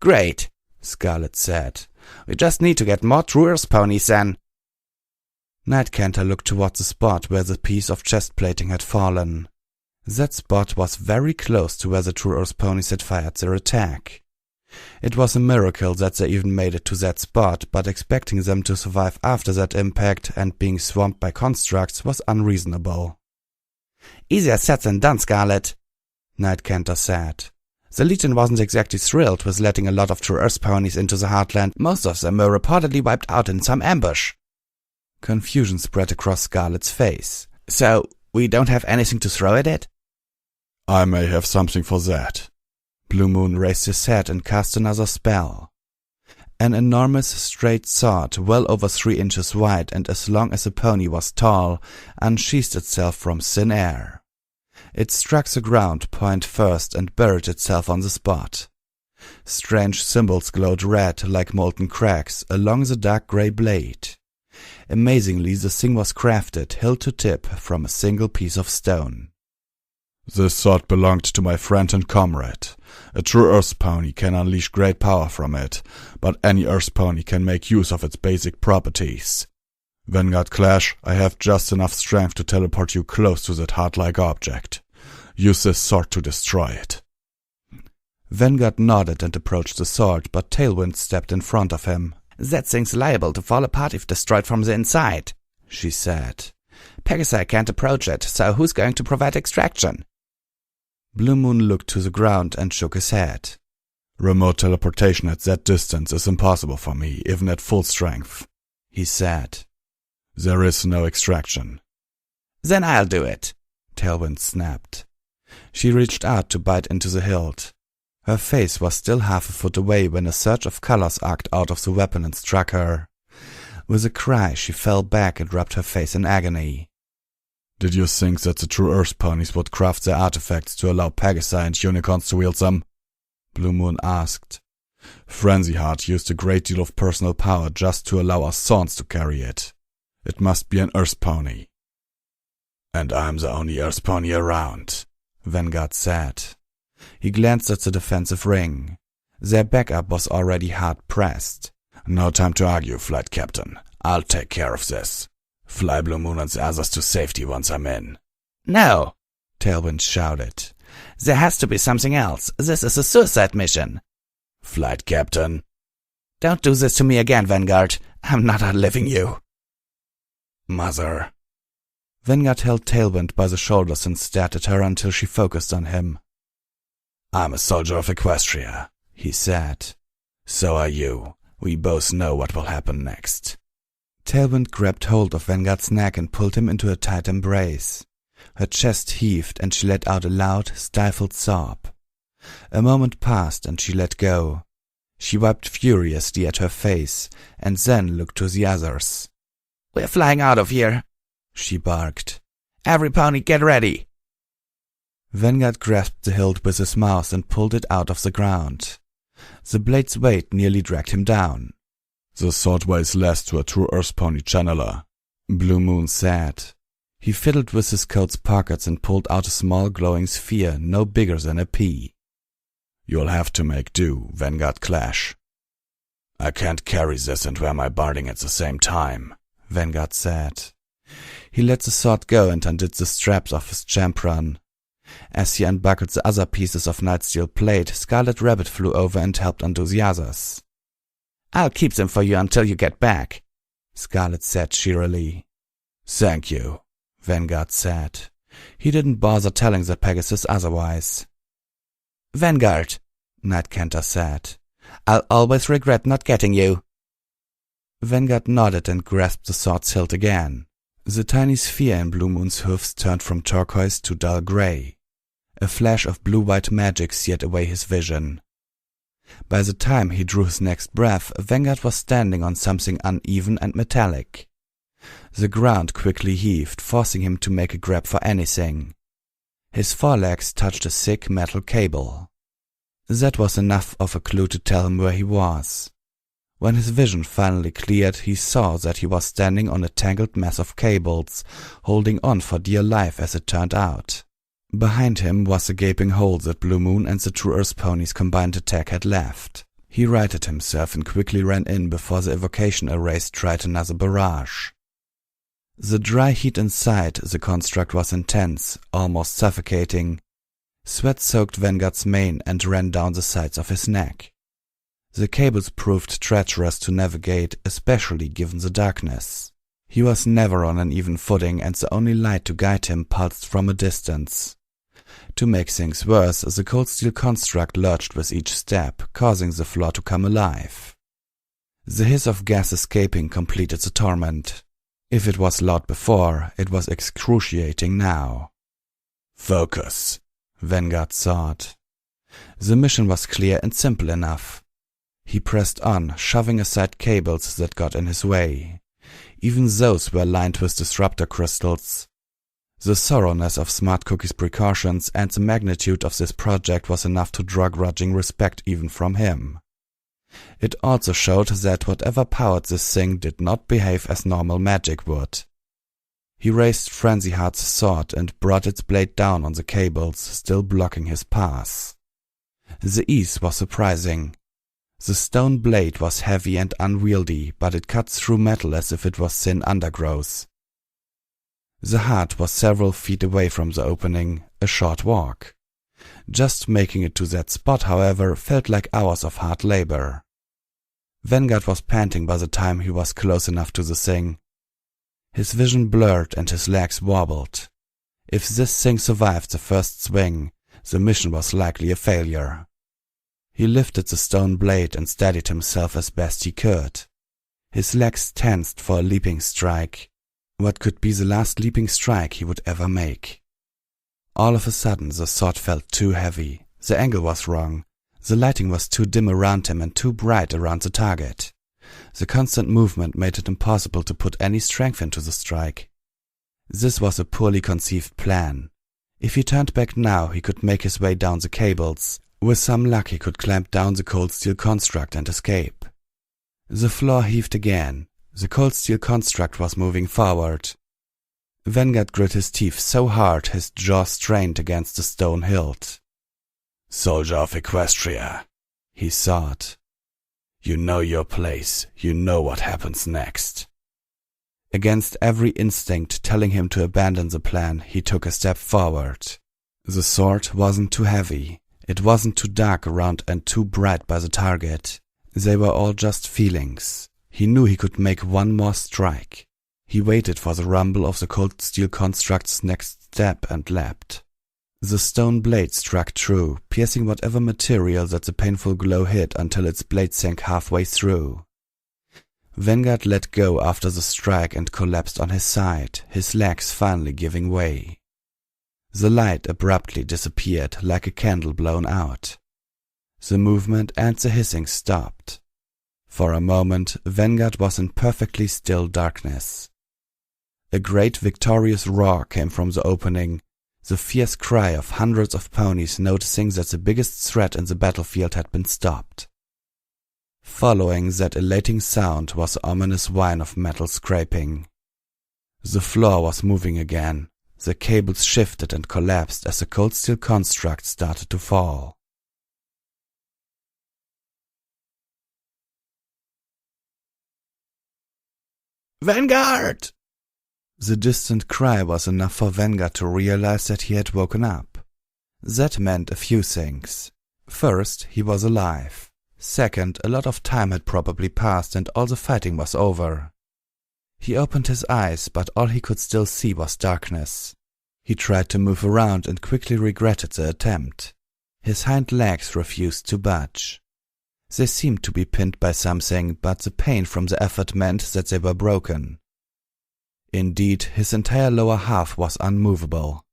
"Great," Scarlet said. "We just need to get more true Earth ponies then." Nightcanter looked toward the spot where the piece of chest plating had fallen. That spot was very close to where the true Earth ponies had fired their attack. It was a miracle that they even made it to that spot, but expecting them to survive after that impact and being swamped by constructs was unreasonable. "Easier said than done, Scarlet," Nightcanter said. "The Legion wasn't exactly thrilled with letting a lot of true Earth ponies into the Heartland. Most of them were reportedly wiped out in some ambush." Confusion spread across Scarlet's face. "So, we don't have anything to throw at it?" "I may have something for that." Blue Moon raised his head and cast another spell. An enormous straight sword, well over 3 inches wide and as long as a pony was tall, unsheathed itself from thin air. It struck the ground point first and buried itself on the spot. Strange symbols glowed red like molten cracks along the dark grey blade. Amazingly, the thing was crafted hilt to tip from a single piece of stone. "This sword belonged to my friend and comrade. A true Earth pony can unleash great power from it, but any Earth pony can make use of its basic properties. Vanguard Clash, I have just enough strength to teleport you close to that heart-like object. Use this sword to destroy it." Vanguard nodded and approached the sword, but Tailwind stepped in front of him. "That thing's liable to fall apart if destroyed from the inside," she said. "Pegasi can't approach it, so who's going to provide extraction?" Blue Moon looked to the ground and shook his head. "Remote teleportation at that distance is impossible for me, even at full strength," he said. "There is no extraction." "Then I'll do it," Tailwind snapped. She reached out to bite into the hilt. Her face was still half a foot away when a surge of colors arced out of the weapon and struck her. With a cry, she fell back and rubbed her face in agony. "Did you think that the true Earth ponies would craft their artifacts to allow Pegasi and unicorns to wield them?" Blue Moon asked. "Frenzy Heart used a great deal of personal power just to allow us Thorns to carry it. It must be an Earth pony." "And I'm the only Earth pony around," Vanguard said. He glanced at the defensive ring. Their backup was already hard-pressed. "No time to argue, Flight Captain. I'll take care of this. Fly Blue Moon and the others to safety once I'm in." "No!" Tailwind shouted. "There has to be something else. This is a suicide mission." "Flight Captain." "Don't do this to me again, Vanguard. I'm not outliving you." "Mother." Vanguard held Tailwind by the shoulders and stared at her until she focused on him. "I'm a soldier of Equestria," he said. "So are you. We both know what will happen next." Tailwind grabbed hold of Vanguard's neck and pulled him into a tight embrace. Her chest heaved and she let out a loud, stifled sob. A moment passed and she let go. She wiped furiously at her face and then looked to the others. "We're flying out of here," she barked. "Every pony get ready." Vanguard grasped the hilt with his mouth and pulled it out of the ground. The blade's weight nearly dragged him down. "The sword weighs less to a true Earth pony channeler," Blue Moon said. He fiddled with his coat's pockets and pulled out a small glowing sphere no bigger than a pea. "You'll have to make do, Vanguard Clash." "I can't carry this and wear my barding at the same time," Vanguard said. He let the sword go and undid the straps of his champron. As he unbuckled the other pieces of Nightsteel plate, Scarlet Rabbit flew over and helped undo the others. "I'll keep them for you until you get back," Scarlet said cheerily. "Thank you," Vanguard said. He didn't bother telling the Pegasus otherwise. "Vanguard," Night Canter said, "I'll always regret not getting you." Vanguard nodded and grasped the sword's hilt again. The tiny sphere in Blue Moon's hoofs turned from turquoise to dull gray. A flash of blue-white magic seared away his vision. By the time he drew his next breath, Vanguard was standing on something uneven and metallic. The ground quickly heaved, forcing him to make a grab for anything. His forelegs touched a thick metal cable. That was enough of a clue to tell him where he was. When his vision finally cleared, he saw that he was standing on a tangled mass of cables, holding on for dear life as it turned out. Behind him was the gaping hole that Blue Moon and the True Earth ponies' combined attack had left. He righted himself and quickly ran in before the evocation arrays tried another barrage. The dry heat inside the construct was intense, almost suffocating. Sweat soaked Vanguard's mane and ran down the sides of his neck. The cables proved treacherous to navigate, especially given the darkness. He was never on an even footing, and the only light to guide him pulsed from a distance. To make things worse, the cold steel construct lurched with each step, causing the floor to come alive. The hiss of gas escaping completed the torment. If it was loud before, it was excruciating now. "Focus," Vanguard thought. The mission was clear and simple enough. He pressed on, shoving aside cables that got in his way. Even those were lined with disruptor crystals. The thoroughness of Smart Cookie's precautions and the magnitude of this project was enough to draw grudging respect even from him. It also showed that whatever powered this thing did not behave as normal magic would. He raised Frenzy Heart's sword and brought its blade down on the cables, still blocking his path. The ease was surprising. The stone blade was heavy and unwieldy, but it cut through metal as if it was thin undergrowth. The heart was several feet away from the opening, a short walk. Just making it to that spot, however, felt like hours of hard labor. Vanguard was panting by the time he was close enough to the thing. His vision blurred and his legs wobbled. If this thing survived the first swing, the mission was likely a failure. He lifted the stone blade and steadied himself as best he could. His legs tensed for a leaping strike. What could be the last leaping strike he would ever make? All of a sudden the sword felt too heavy. The angle was wrong. The lighting was too dim around him and too bright around the target. The constant movement made it impossible to put any strength into the strike. This was a poorly conceived plan. If he turned back now, he could make his way down the cables. With some luck he could clamp down the cold steel construct and escape. The floor heaved again. The cold steel construct was moving forward. Vanguard grit his teeth so hard his jaw strained against the stone hilt. "Soldier of Equestria," he thought. "You know your place. You know what happens next." Against every instinct telling him to abandon the plan, he took a step forward. The sword wasn't too heavy. It wasn't too dark around and too bright by the target. They were all just feelings. He knew he could make one more strike. He waited for the rumble of the cold steel construct's next step and leapt. The stone blade struck true, piercing whatever material that the painful glow hit until its blade sank halfway through. Vanguard let go after the strike and collapsed on his side, his legs finally giving way. The light abruptly disappeared like a candle blown out. The movement and the hissing stopped. For a moment, Vanguard was in perfectly still darkness. A great victorious roar came from the opening, the fierce cry of hundreds of ponies noticing that the biggest threat in the battlefield had been stopped. Following that elating sound was the ominous whine of metal scraping. The floor was moving again. The cables shifted and collapsed as the cold steel construct started to fall. Vanguard! The distant cry was enough for Vanguard to realize that he had woken up. That meant a few things. First, he was alive. Second, a lot of time had probably passed and all the fighting was over. He opened his eyes, but all he could still see was darkness. He tried to move around and quickly regretted the attempt. His hind legs refused to budge. They seemed to be pinned by something, but the pain from the effort meant that they were broken. Indeed, his entire lower half was unmovable.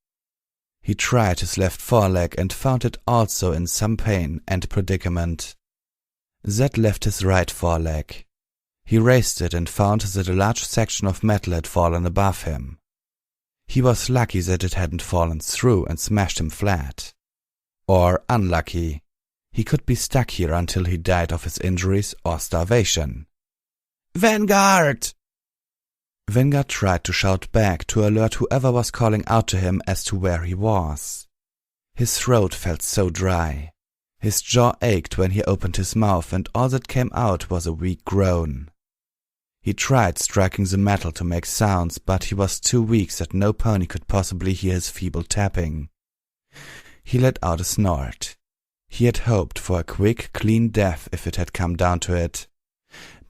He tried his left foreleg and found it also in some pain and predicament. That left his right foreleg. He raised it and found that a large section of metal had fallen above him. He was lucky that it hadn't fallen through and smashed him flat. Or unlucky. He could be stuck here until he died of his injuries or starvation. Vanguard! Vanguard tried to shout back to alert whoever was calling out to him as to where he was. His throat felt so dry. His jaw ached when he opened his mouth, and all that came out was a weak groan. He tried striking the metal to make sounds, but he was too weak that no pony could possibly hear his feeble tapping. He let out a snort. He had hoped for a quick, clean death if it had come down to it.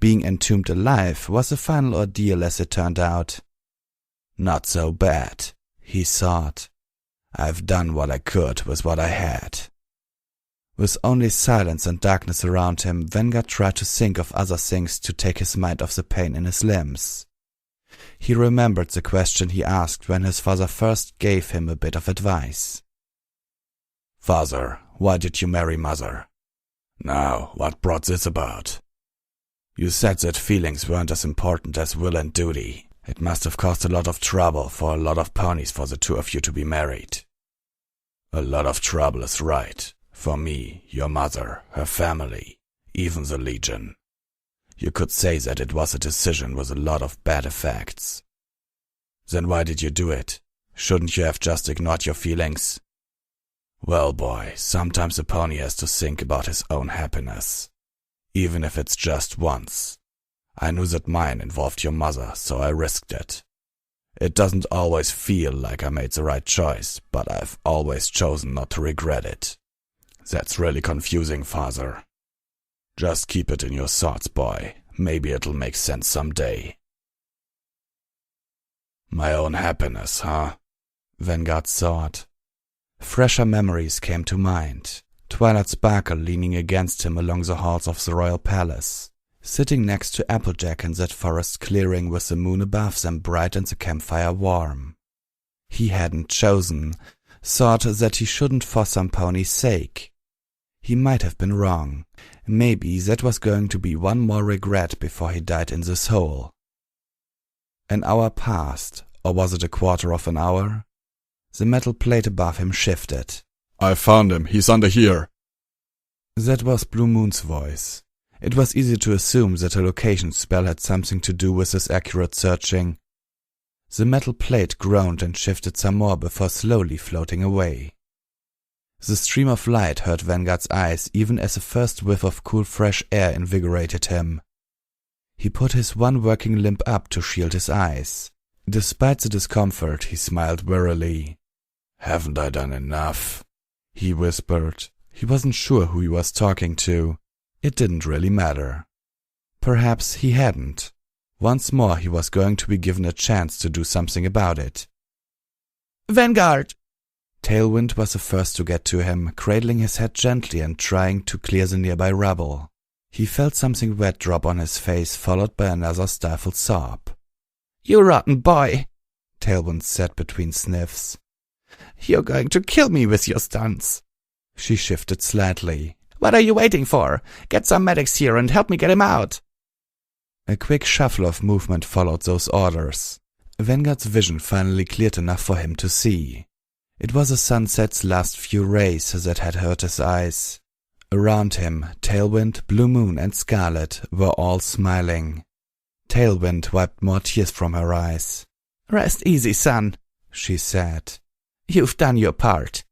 Being entombed alive was a final ordeal as it turned out. Not so bad, he thought. I've done what I could with what I had. With only silence and darkness around him, Vanguard tried to think of other things to take his mind off the pain in his limbs. He remembered the question he asked when his father first gave him a bit of advice. Father, why did you marry Mother? Now, what brought this about? You said that feelings weren't as important as will and duty. It must have caused a lot of trouble for a lot of ponies for the two of you to be married. A lot of trouble is right. For me, your mother, her family, even the Legion. You could say that it was a decision with a lot of bad effects. Then why did you do it? Shouldn't you have just ignored your feelings? Well, boy, sometimes a pony has to think about his own happiness. Even if it's just once. I knew that mine involved your mother, so I risked it. It doesn't always feel like I made the right choice, but I've always chosen not to regret it. That's really confusing, Father. Just keep it in your thoughts, boy. Maybe it'll make sense someday. My own happiness, huh? Vanguard thought. Fresher memories came to mind. Twilight Sparkle leaning against him along the halls of the royal palace, sitting next to Applejack in that forest clearing with the moon above them bright and the campfire warm. He hadn't chosen, thought that he shouldn't for some pony's sake. He might have been wrong. Maybe that was going to be one more regret before he died in this hole. An hour passed, or was it a quarter of an hour? The metal plate above him shifted. I found him. He's under here. That was Blue Moon's voice. It was easy to assume that a location spell had something to do with his accurate searching. The metal plate groaned and shifted some more before slowly floating away. The stream of light hurt Vanguard's eyes even as a first whiff of cool fresh air invigorated him. He put his one working limb up to shield his eyes. Despite the discomfort, he smiled wearily. Haven't I done enough? He whispered. He wasn't sure who he was talking to. It didn't really matter. Perhaps he hadn't. Once more he was going to be given a chance to do something about it. Vanguard! Tailwind was the first to get to him, cradling his head gently and trying to clear the nearby rubble. He felt something wet drop on his face, followed by another stifled sob. You rotten boy, Tailwind said between sniffs. You're going to kill me with your stunts. She shifted slightly. What are you waiting for? Get some medics here and help me get him out. A quick shuffle of movement followed those orders. Vanguard's vision finally cleared enough for him to see. It was the sunset's last few rays that had hurt his eyes. Around him, Tailwind, Blue Moon, and Scarlet were all smiling. Tailwind wiped more tears from her eyes. "Rest easy, son," she said. "You've done your part."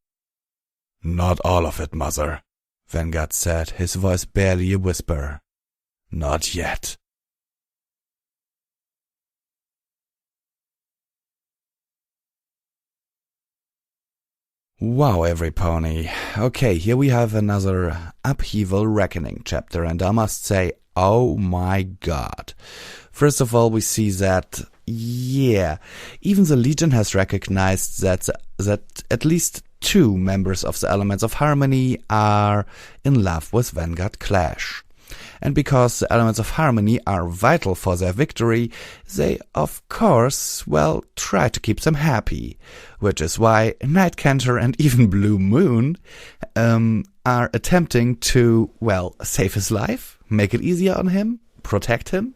"Not all of it, Mother," Vanguard said, his voice barely a whisper. "Not yet." Wow, every pony. Okay, here we have another Upheaval Reckoning chapter, and I must say, oh my god. First of all, we see that, yeah, even the Legion has recognized that at least 2 members of the Elements of Harmony are in love with Vanguard Clash. And because the Elements of Harmony are vital for their victory, they, of course, well, try to keep them happy. Which is why Nightcanter and even Blue Moon are attempting to, well, save his life, make it easier on him, protect him.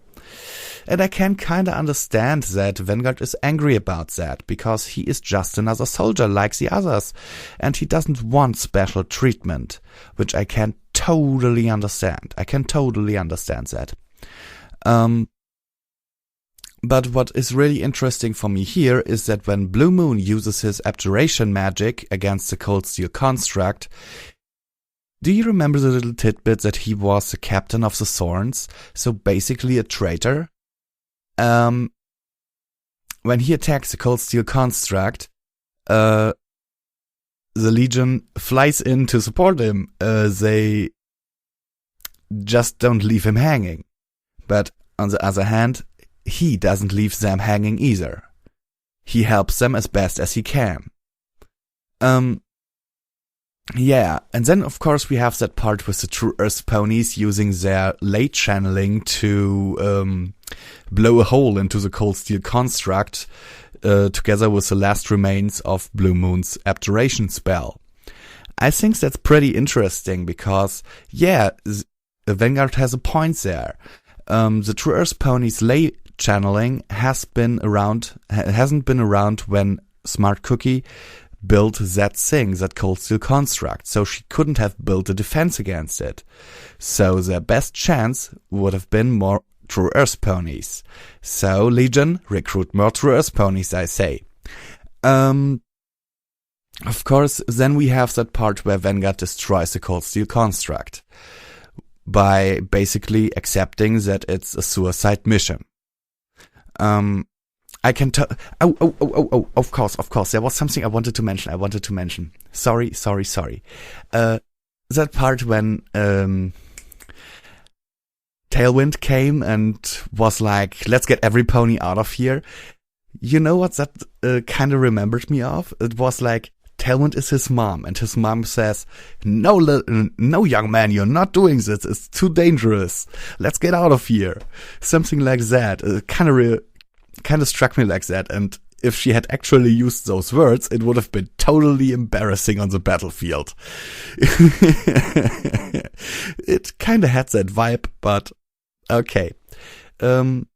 And I can kinda understand that Vanguard is angry about that, because he is just another soldier like the others, and he doesn't want special treatment, which I can totally understand. I can totally understand that. But what is really interesting for me here is that when Blue Moon uses his abjuration magic against the Cold Steel Construct, do you remember the little tidbit that he was the captain of the Thorns, so basically a traitor? When he attacks the Cold Steel Construct, the Legion flies in to support him. They just don't leave him hanging. But on the other hand, he doesn't leave them hanging either. He helps them as best as he can. Yeah, and then of course we have that part with the True Earth ponies using their late channeling to blow a hole into the Cold Steel Construct together with the last remains of Blue Moon's abjuration spell. I think that's pretty interesting because, yeah, Vanguard has a point there. The True Earth ponies late channeling hasn't been around when Smart Cookie built that thing, that Cold Steel Construct, so she couldn't have built a defense against it. So their best chance would have been more True Earth ponies. So Legion, recruit more True Earth ponies, I say. Of course, then we have that part where Vanguard destroys the Cold Steel Construct by basically accepting that it's a suicide mission. I can tell. Oh, of course. There was something I wanted to mention. Sorry. That part when, Tailwind came and was like, let's get every pony out of here. You know what that, kinda remembered me of? It was like, Tailwind is his mom, and his mom says, no young man, you're not doing this. It's too dangerous. Let's get out of here. Something like that. Kinda struck me like that, and if she had actually used those words, it would have been totally embarrassing on the battlefield. It kinda had that vibe, but okay. Then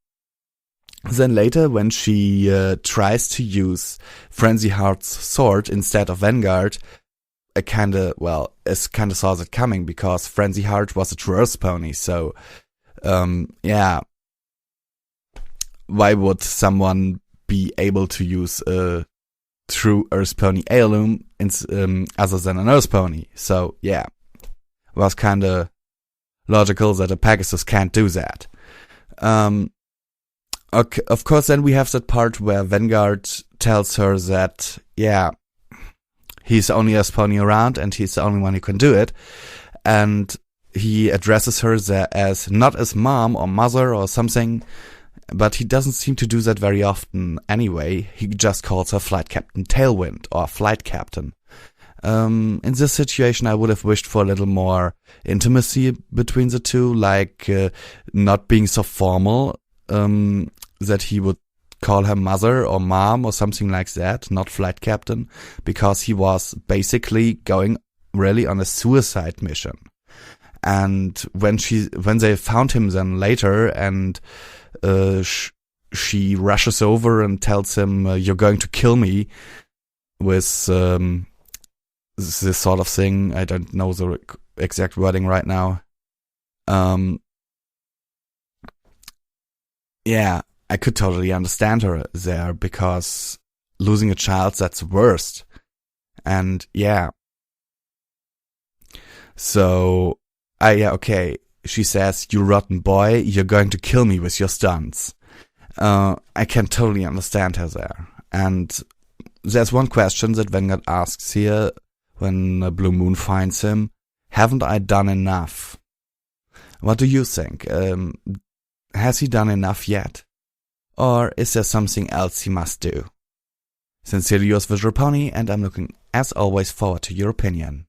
later, when she tries to use Frenzy Heart's sword instead of Vanguard, I kinda saw that coming, because Frenzy Heart was a True Earth pony, so, yeah. Why would someone be able to use a True Earth pony heirloom other than an Earth pony? So, yeah. It was kinda logical that a Pegasus can't do that. Okay, of course, then we have that part where Vanguard tells her that, yeah, he's the only Earth pony around and he's the only one who can do it. And he addresses her as not as mom or mother or something, but he doesn't seem to do that very often anyway. He just calls her Flight Captain Tailwind or Flight Captain. In this situation, I would have wished for a little more intimacy between the two, like not being so formal, that he would call her mother or mom or something like that, not Flight Captain, because he was basically going really on a suicide mission. And when they found him then later, and she rushes over and tells him, "You're going to kill me," with this sort of thing. I don't know the exact wording right now. Yeah, I could totally understand her there, because losing a child, that's the worst. And yeah. So, okay. She says, "You rotten boy, you're going to kill me with your stunts." I can totally understand her there. And there's one question that Vanguard asks here when Blue Moon finds him. Haven't I done enough? What do you think? Has he done enough yet? Or is there something else he must do? Sincerely yours, Visual Pony, and I'm looking, as always, forward to your opinion.